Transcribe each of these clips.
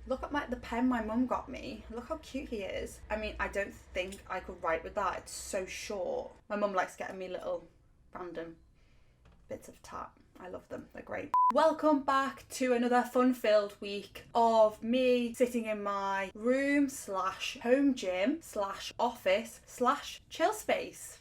Look at the pen my mum got me. Look how cute he is. I mean, I don't think I could write with that. It's so short. My mum likes getting me little random bits of tat. I love them. They're great. Welcome back to another fun-filled week of me sitting in my room / home gym / office / chill space.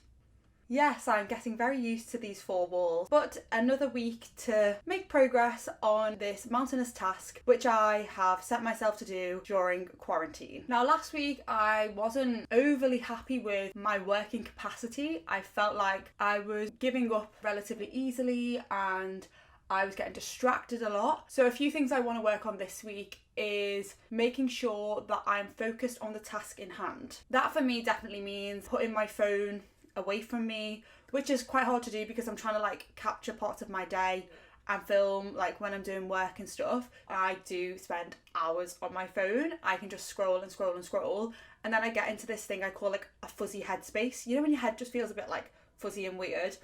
Yes, I'm getting very used to these four walls, but another week to make progress on this mountainous task, which I have set myself to do during quarantine. Now, last week I wasn't overly happy with my working capacity. I felt like I was giving up relatively easily and I was getting distracted a lot. So a few things I want to work on this week is making sure that I'm focused on the task in hand. That for me definitely means putting my phone away from me, which is quite hard to do because I'm trying to like capture parts of my day and film like when I'm doing work and stuff. I do spend hours on my phone. I can just scroll and scroll and scroll, and then I get into this thing I call like a fuzzy headspace. You know when your head just feels a bit like fuzzy and weird?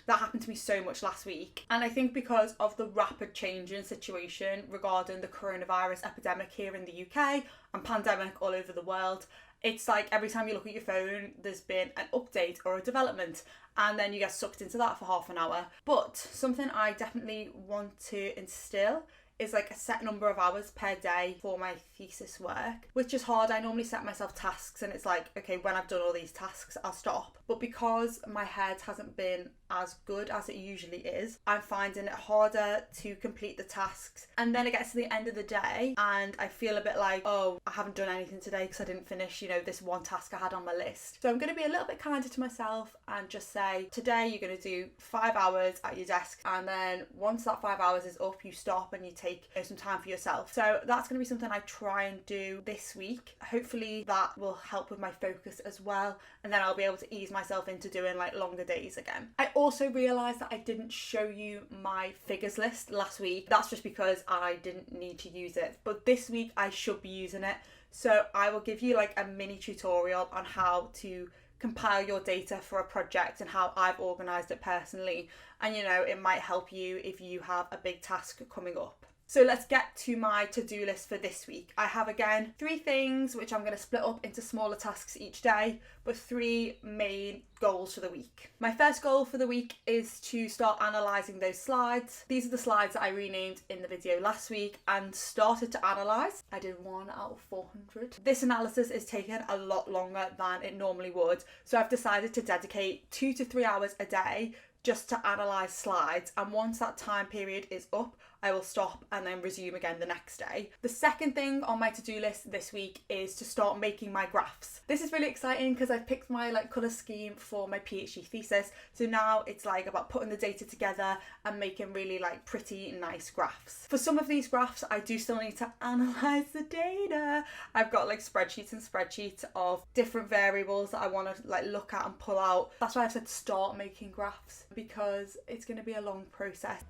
That happened to me so much last week, and I think because of the rapid change in situation regarding the coronavirus epidemic here in the UK and pandemic all over the world, it's like every time you look at your phone, there's been an update or a development, and then you get sucked into that for half an hour. But something I definitely want to instill is like a set number of hours per day for my thesis work, which is hard. I normally set myself tasks and it's like, okay, when I've done all these tasks, I'll stop. But because my head hasn't been as good as it usually is, I'm finding it harder to complete the tasks. And then it gets to the end of the day and I feel a bit like, oh, I haven't done anything today because I didn't finish, this one task I had on my list. So I'm going to be a little bit kinder to myself and just say, today you're going to do 5 hours at your desk, and then once that 5 hours is up, you stop and you take some time for yourself. So that's going to be something I try and do this week. Hopefully that will help with my focus as well, and then I'll be able to ease myself into doing like longer days again. I also realised that I didn't show you my figures list last week. That's just because I didn't need to use it, but this week I should be using it. So I will give you like a mini tutorial on how to compile your data for a project and how I've organised it personally, and it might help you if you have a big task coming up. So let's get to my to-do list for this week. I have again 3 things which I'm going to split up into smaller tasks each day, but 3 main goals for the week. My first goal for the week is to start analysing those slides. These are the slides that I renamed in the video last week and started to analyse. I did 1 out of 400. This analysis is taking a lot longer than it normally would, so I've decided to dedicate 2 to 3 hours a day just to analyse slides, and once that time period is up, I will stop and then resume again the next day. The second thing on my to-do list this week is to start making my graphs. This is really exciting because I've picked my colour scheme for my PhD thesis, so now it's about putting the data together and making really pretty nice graphs. For some of these graphs I do still need to analyse the data. I've got spreadsheets and spreadsheets of different variables that I want to look at and pull out. That's why I've said start making graphs, because it's going to be a long process.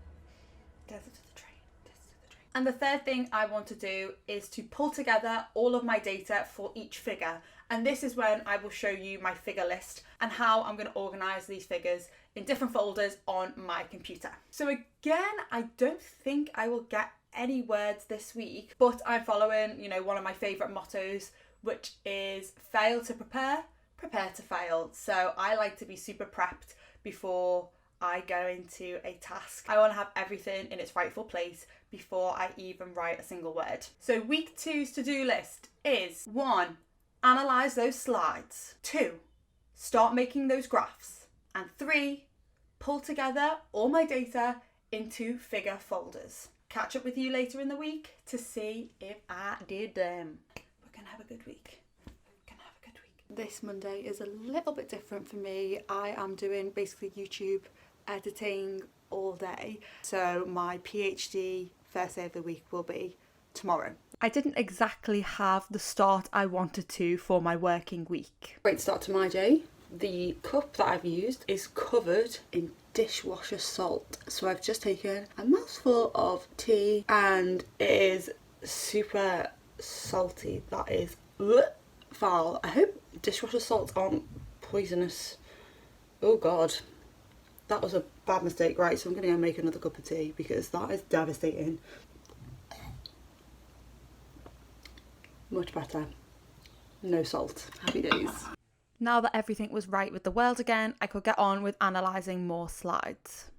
And the third thing I want to do is to pull together all of my data for each figure. And this is when I will show you my figure list and how I'm going to organise these figures in different folders on my computer. So again, I don't think I will get any words this week, but I'm following, one of my favourite mottos, which is fail to prepare, prepare to fail. So I like to be super prepped before I go into a task. I want to have everything in its rightful place before I even write a single word. So week 2's to-do list is 1, analyse those slides. 2, start making those graphs. And 3, pull together all my data into figure folders. Catch up with you later in the week to see if I did them. We're gonna have a good week. This Monday is a little bit different for me. I am doing basically YouTube editing all day, so my PhD first day of the week will be tomorrow. I didn't exactly have the start I wanted to for my working week. Great start to my day. The cup that I've used is covered in dishwasher salt, so I've just taken a mouthful of tea and it is super salty. That is foul. I hope dishwasher salts aren't poisonous. Oh god, that was a bad mistake. Right, so I'm gonna go make another cup of tea because that is devastating. Much better. No salt. Happy days. Now that everything was right with the world again, I could get on with analysing more slides.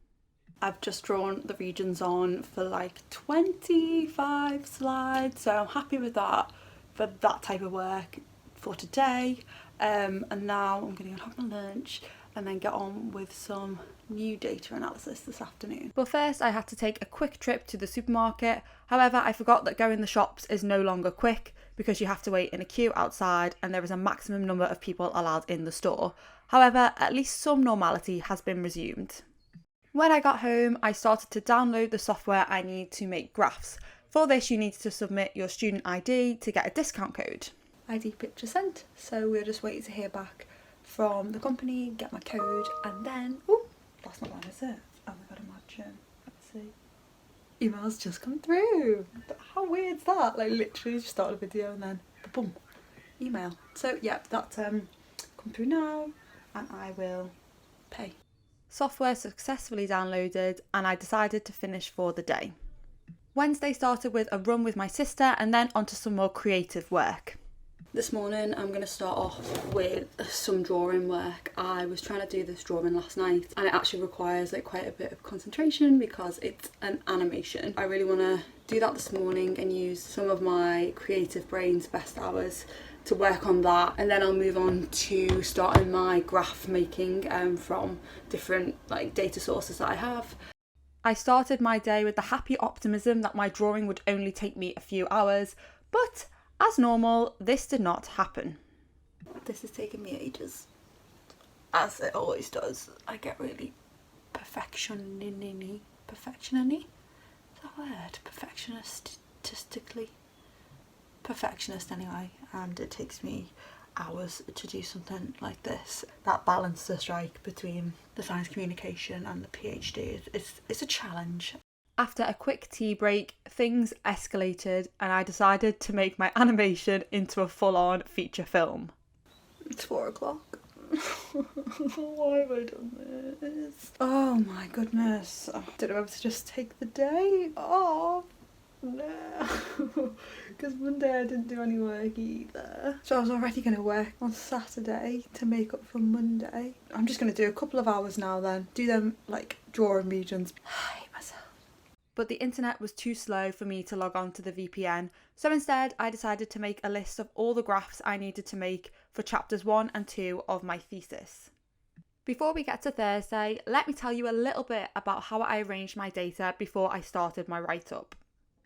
I've just drawn the regions on for like 25 slides, so I'm happy with that for that type of work for today. And now I'm going to go have my lunch and then get on with some new data analysis this afternoon. But first I had to take a quick trip to the supermarket. However, I forgot that going in the shops is no longer quick because you have to wait in a queue outside and there is a maximum number of people allowed in the store. However, at least some normality has been resumed. When I got home, I started to download the software I need to make graphs. For this, you need to submit your student ID to get a discount code. ID picture sent, so we're just waiting to hear back from the company, get my code, and then, oh, that's not mine, is it? Oh my god, imagine. Let's see. Emails just come through. How weird is that? Like literally just started a video and then boom, email. So yeah, that's come through now and I will pay. Software successfully downloaded and I decided to finish for the day. Wednesday started with a run with my sister and then onto some more creative work. This morning I'm going to start off with some drawing work. I was trying to do this drawing last night and it actually requires like quite a bit of concentration because it's an animation. I really want to do that this morning and use some of my creative brain's best hours to work on that, and then I'll move on to starting my graph making from different like data sources that I have. I started my day with the happy optimism that my drawing would only take me a few hours, but as normal, this did not happen. This has taken me ages, as it always does. I get really perfectionistically, is that a word? Perfectionistically? Perfectionist anyway, and it takes me hours to do something like this. That balance to strike between the science communication and the PhD it's a challenge. After a quick tea break, things escalated and I decided to make my animation into a full-on feature film. It's 4 o'clock. Why have I done this? Oh my goodness. I don't know whether to just take the day off. No, because Monday I didn't do any work either. So I was already going to work on Saturday to make up for Monday. I'm just going to do a couple of hours now then. Do them like drawing regions. I hate myself. But the internet was too slow for me to log on to the VPN, so instead I decided to make a list of all the graphs I needed to make for chapters 1 and 2 of my thesis. Before we get to Thursday, let me tell you a little bit about how I arranged my data before I started my write-up.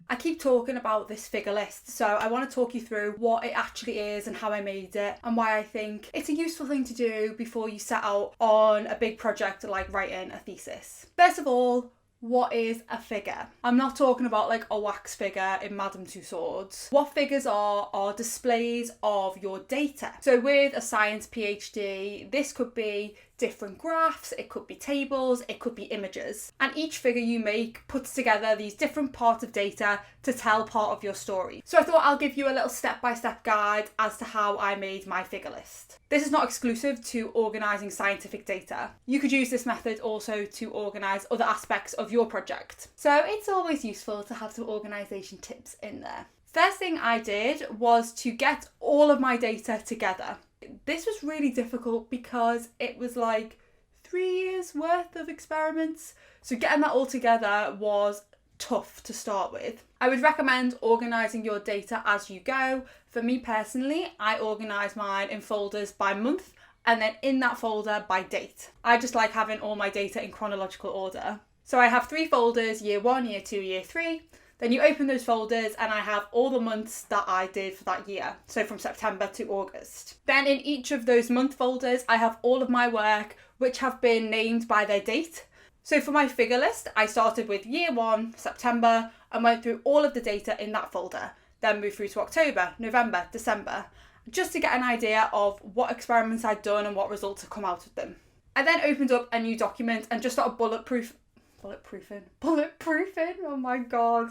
I keep talking about this figure list, so I want to talk you through what it actually is and how I made it and why I think it's a useful thing to do before you set out on a big project like writing a thesis. First of all, what is a figure? I'm not talking about like a wax figure in Madame Tussauds. What figures are displays of your data. So with a science PhD, this could be different graphs, it could be tables, it could be images. And each figure you make puts together these different parts of data to tell part of your story. So I thought I'll give you a little step-by-step guide as to how I made my figure list. This is not exclusive to organising scientific data. You could use this method also to organise other aspects of your project. So it's always useful to have some organisation tips in there. First thing I did was to get all of my data together. This was really difficult because it was like 3 years worth of experiments. So getting that all together was tough to start with. I would recommend organising your data as you go. For me personally, I organise mine in folders by month and then in that folder by date. I just like having all my data in chronological order. So I have 3 folders, year 1, year 2, year 3. Then you open those folders and I have all the months that I did for that year. So from September to August. Then in each of those month folders, I have all of my work which have been named by their date. So for my figure list, I started with year 1, September, and went through all of the data in that folder. Then moved through to October, November, December, just to get an idea of what experiments I'd done and what results had come out of them. I then opened up a new document and just started bulletproofing, oh my god.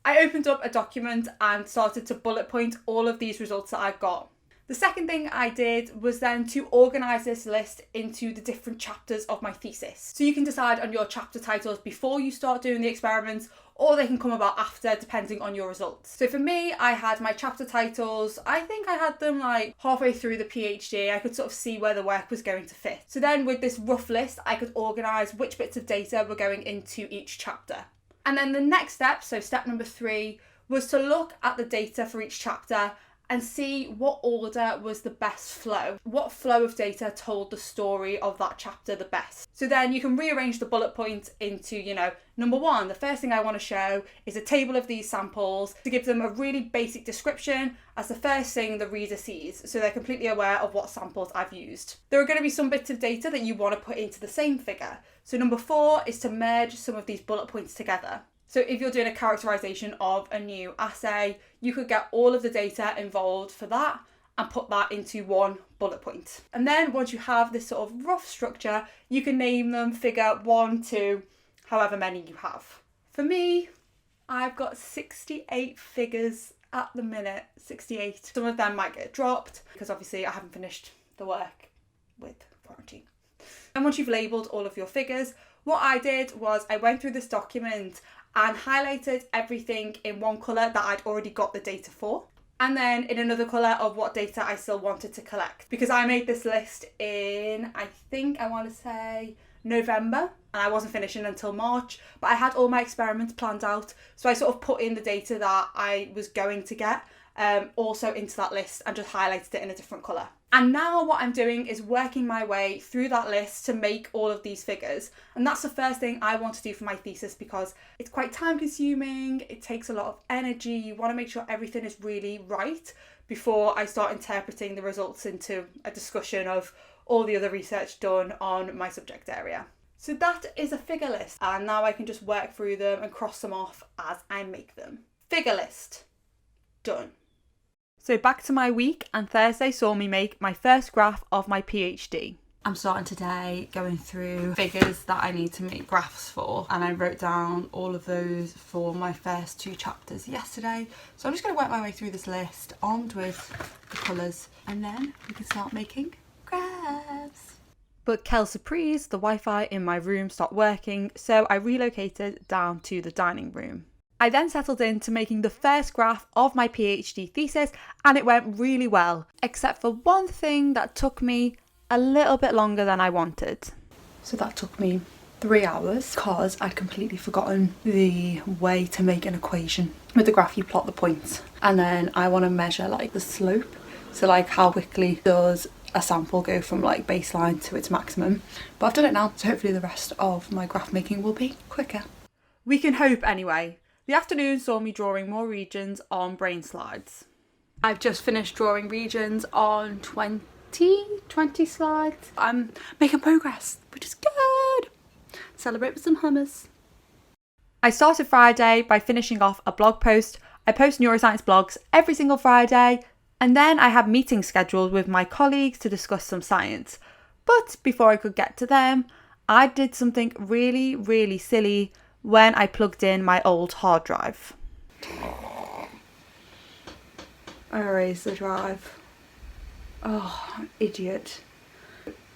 I opened up a document and started to bullet point all of these results that I got. The second thing I did was then to organise this list into the different chapters of my thesis. So you can decide on your chapter titles before you start doing the experiments, or they can come about after, depending on your results. So for me, I had my chapter titles, I think I had them like halfway through the PhD. I could sort of see where the work was going to fit. So then with this rough list, I could organise which bits of data were going into each chapter. And then the next step, so step number 3, was to look at the data for each chapter and see what order was the best flow. What flow of data told the story of that chapter the best. So then you can rearrange the bullet points into, number 1, the first thing I want to show is a table of these samples to give them a really basic description as the first thing the reader sees, so they're completely aware of what samples I've used. There are going to be some bits of data that you want to put into the same figure. So number 4 is to merge some of these bullet points together. So if you're doing a characterisation of a new assay, you could get all of the data involved for that and put that into one bullet point. And then once you have this sort of rough structure, you can name them figure 1, 2, however many you have. For me, I've got 68 figures at the minute, 68. Some of them might get dropped because obviously I haven't finished the work with quarantine. And once you've labelled all of your figures, what I did was I went through this document and highlighted everything in one colour that I'd already got the data for, and then in another colour of what data I still wanted to collect. Because I made this list in, I think I want to say November, and I wasn't finishing until March, but I had all my experiments planned out, so I sort of put in the data that I was going to get also into that list and just highlighted it in a different colour. And now what I'm doing is working my way through that list to make all of these figures. And that's the first thing I want to do for my thesis because it's quite time consuming, it takes a lot of energy, you want to make sure everything is really right before I start interpreting the results into a discussion of all the other research done on my subject area. So that is a figure list, and now I can just work through them and cross them off as I make them. Figure list. Done. So back to my week, and Thursday saw me make my first graph of my PhD. I'm starting today going through figures that I need to make graphs for, and I wrote down all of those for my first 2 chapters yesterday. So I'm just going to work my way through this list, armed with the colours, and then we can start making graphs. But quelle surprise, the Wi-Fi in my room stopped working, so I relocated down to the dining room. I then settled into making the first graph of my PhD thesis, and it went really well, except for one thing that took me a little bit longer than I wanted. So that took me 3 hours because I'd completely forgotten the way to make an equation. With the graph you plot the points, and then I want to measure like the slope, so like how quickly does a sample go from like baseline to its maximum. But I've done it now, so hopefully the rest of my graph making will be quicker. We can hope anyway. The afternoon saw me drawing more regions on brain slides. I've just finished drawing regions on 20 slides. I'm making progress, which is good. Celebrate with some hummus. I started Friday by finishing off a blog post. I post neuroscience blogs every single Friday, and then I have meetings scheduled with my colleagues to discuss some science. But before I could get to them, I did something really, really silly when I plugged in my old hard drive. I erased the drive. Oh, idiot.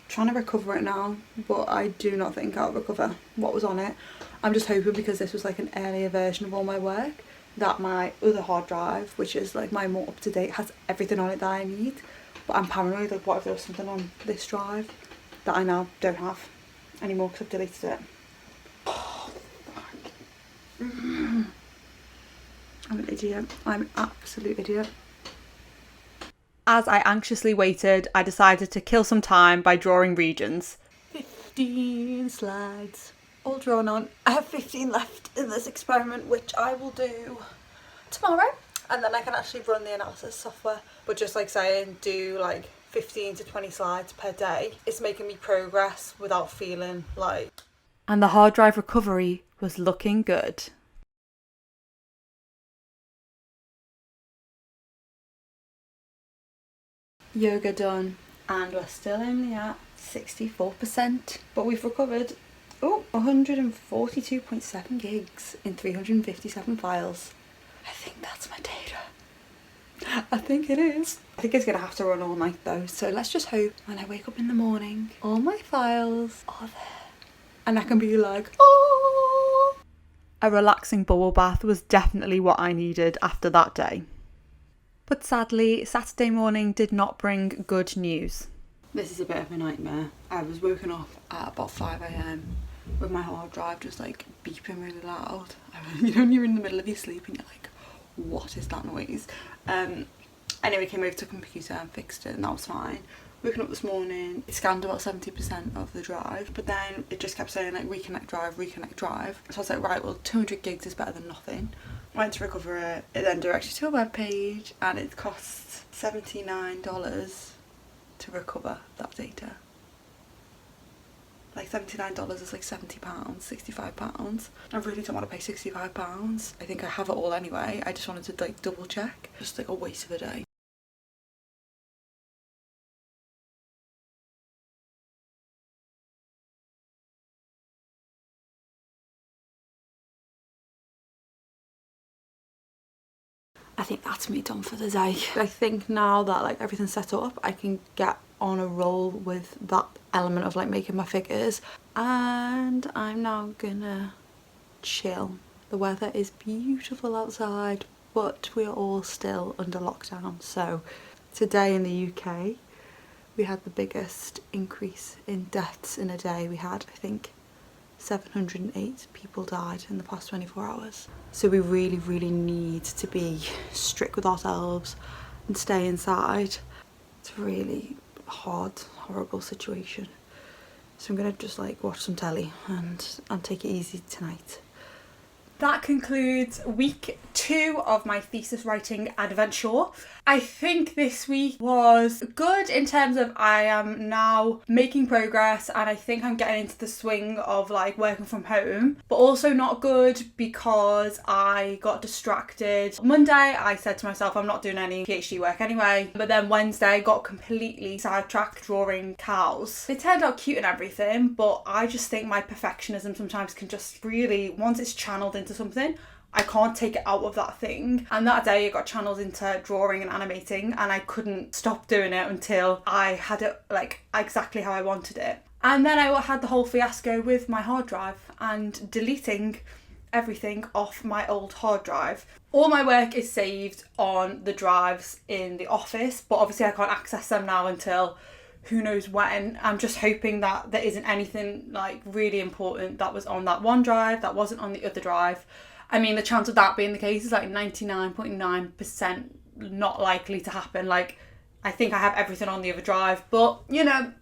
Trying to recover it now, but I do not think I'll recover what was on it. I'm just hoping, because this was like an earlier version of all my work, that my other hard drive, which is like my more up-to-date, has everything on it that I need. But I'm paranoid, like what if there was something on this drive that I now don't have anymore because I've deleted it. I'm an idiot. I'm an absolute idiot. As I anxiously waited, I decided to kill some time by drawing regions. 15 slides, all drawn on. I have 15 left in this experiment, which I will do tomorrow. And then I can actually run the analysis software. But just like saying, do like 15 to 20 slides per day. It's making me progress without feeling like... And the hard drive recovery was looking good. Yoga done, and we're still only at 64%, but we've recovered 142.7 gigs in 357 files. I think that's my data. I think it is. I think it's going to have to run all night though, so let's just hope when I wake up in the morning, all my files are there. And I can be like, oh! A relaxing bubble bath was definitely what I needed after that day. But sadly, Saturday morning did not bring good news. This is a bit of a nightmare. I was woken up at about 5 a.m. with my hard drive just like beeping really loud. You know when you're in the middle of your sleep and you're like, what is that noise? Anyway, came over to the computer and fixed it and that was fine. Waking up this morning, it scanned about 70% of the drive, but then it just kept saying like reconnect drive, reconnect drive. So I was like, right, well 200 gigs is better than nothing. Went to recover it. It then directed to a web page and it costs $79 to recover that data. Like $79 is like £70, £65. I really don't want to pay £65. I think I have it all anyway. I just wanted to like double check. Just like a waste of a day. I think that's me done for the day. I think now that like everything's set up, I can get on a roll with that element of like making my figures, and I'm now gonna chill. The weather is beautiful outside, but we're all still under lockdown. So today in the UK, we had the biggest increase in deaths in a day. We had, I think, 708 people died in the past 24 hours. So we really, really need to be strict with ourselves and stay inside. It's a really hard, horrible situation. So I'm gonna just like watch some telly and take it easy tonight. That concludes week 2 of my thesis writing adventure. I think this week was good in terms of I am now making progress and I think I'm getting into the swing of like working from home, but also not good because I got distracted. Monday I said to myself I'm not doing any PhD work anyway, but then Wednesday I got completely sidetracked drawing cows. They turned out cute and everything, but I just think my perfectionism sometimes can just really, once it's channeled into something, I can't take it out of that thing. And that day it got channeled into drawing and animating and I couldn't stop doing it until I had it like exactly how I wanted it. And then I had the whole fiasco with my hard drive and deleting everything off my old hard drive. All my work is saved on the drives in the office, but obviously I can't access them now until who knows when. I'm just hoping that there isn't anything like really important that was on that one drive that wasn't on the other drive. I mean, the chance of that being the case is like 99.9% not likely to happen. Like, I think I have everything on the other drive, but you know,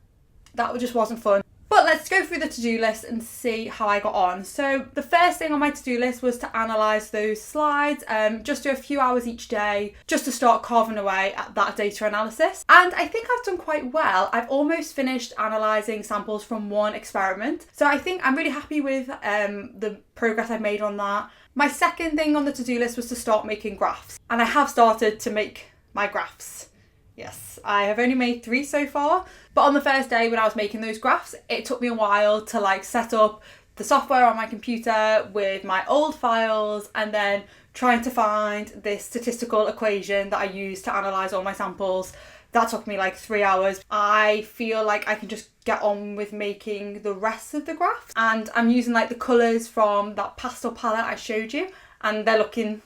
that just wasn't fun. But let's go through the to-do list and see how I got on. So the first thing on my to-do list was to analyse those slides, just do a few hours each day, just to start carving away at that data analysis. And I think I've done quite well. I've almost finished analysing samples from one experiment. So I think I'm really happy with the progress I've made on that. My second thing on the to-do list was to start making graphs. And I have started to make my graphs. Yes, I have only made 3 so far, but on the first day when I was making those graphs, it took me a while to like set up the software on my computer with my old files and then trying to find this statistical equation that I use to analyse all my samples. That took me like 3 hours. I feel like I can just get on with making the rest of the graphs, and I'm using like the colours from that pastel palette I showed you, and they're looking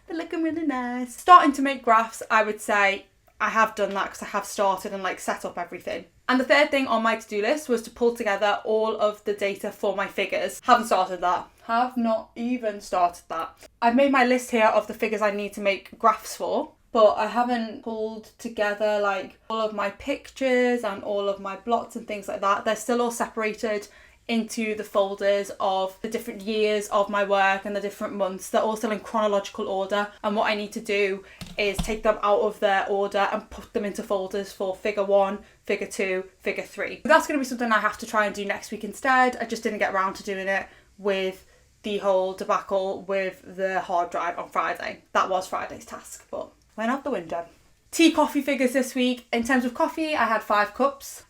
really nice. Starting to make graphs, I would say I have done that because I have started and like set up everything. And the third thing on my to-do list was to pull together all of the data for my figures. Haven't started that. Have not even started that. I've made my list here of the figures I need to make graphs for, but I haven't pulled together like all of my pictures and all of my blots and things like that. They're still all separated into the folders of the different years of my work and the different months. They're all still in chronological order, and what I need to do is take them out of their order and put them into folders for figure 1, figure 2, figure 3. That's going to be something I have to try and do next week instead. I just didn't get around to doing it with the whole debacle with the hard drive on Friday. That was Friday's task, but went out the window. Tea, coffee figures this week. In terms of coffee, I had 5 cups.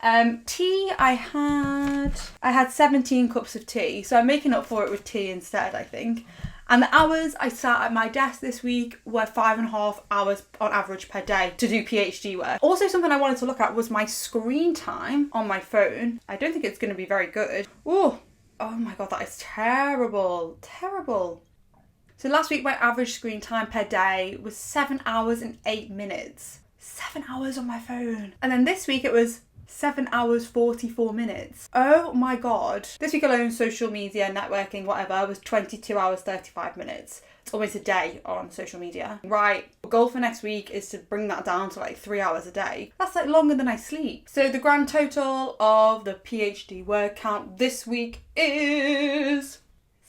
Tea, I had 17 cups of tea. So I'm making up for it with tea instead, I think. And the hours I sat at my desk this week were 5.5 hours on average per day to do PhD work. Also, something I wanted to look at was my screen time on my phone. I don't think it's going to be very good. Oh my God, that is terrible. Terrible. So last week, my average screen time per day was 7 hours and 8 minutes. 7 hours on my phone. And then this week it was 7 hours 44 minutes. Oh my God. This week alone, social media, networking, whatever, was 22 hours 35 minutes. It's almost a day on social media. Right, the goal for next week is to bring that down to like 3 hours a day. That's like longer than I sleep. So the grand total of the PhD word count this week is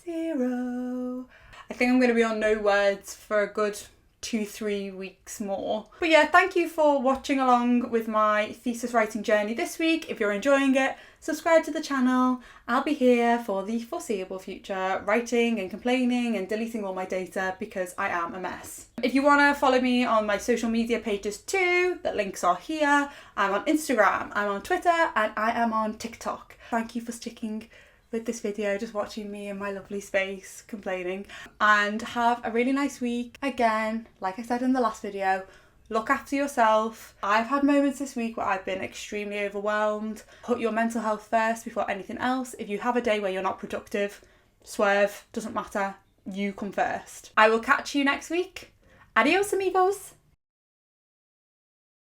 0. I think I'm going to be on no words for a good 2-3 weeks more. But yeah, thank you for watching along with my thesis writing journey this week. If you're enjoying it, subscribe to the channel. I'll be here for the foreseeable future, writing and complaining and deleting all my data because I am a mess. If you want to follow me on my social media pages too, the links are here. I'm on Instagram, I'm on Twitter, and I am on TikTok. Thank you for sticking with this video, just watching me in my lovely space complaining, and have a really nice week. Again, like I said in the last video, look after yourself. I've had moments this week where I've been extremely overwhelmed. Put your mental health first before anything else. If you have a day where you're not productive, swerve, doesn't matter, you come first. I will catch you next week. Adios amigos.